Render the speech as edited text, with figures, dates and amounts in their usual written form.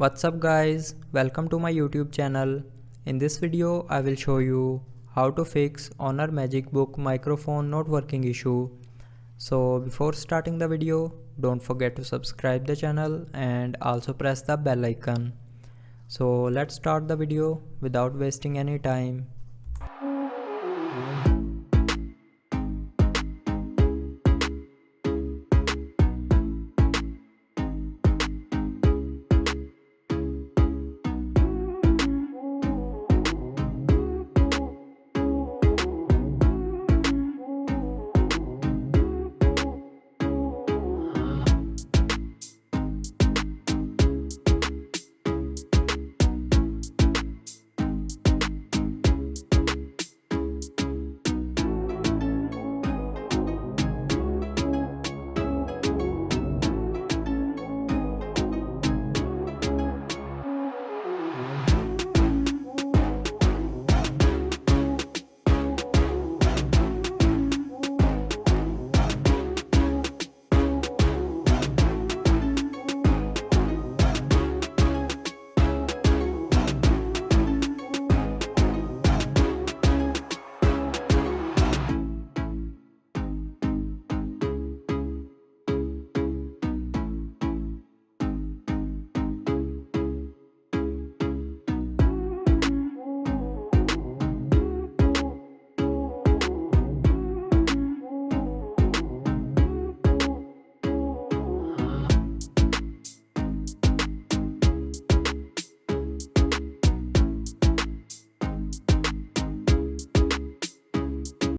What's up guys, welcome to my YouTube channel. In this video I will show you how to fix Honor Magicbook microphone not working issue. So before starting the video, don't forget to subscribe the channel and also press the bell icon. So let's start the video without wasting any time.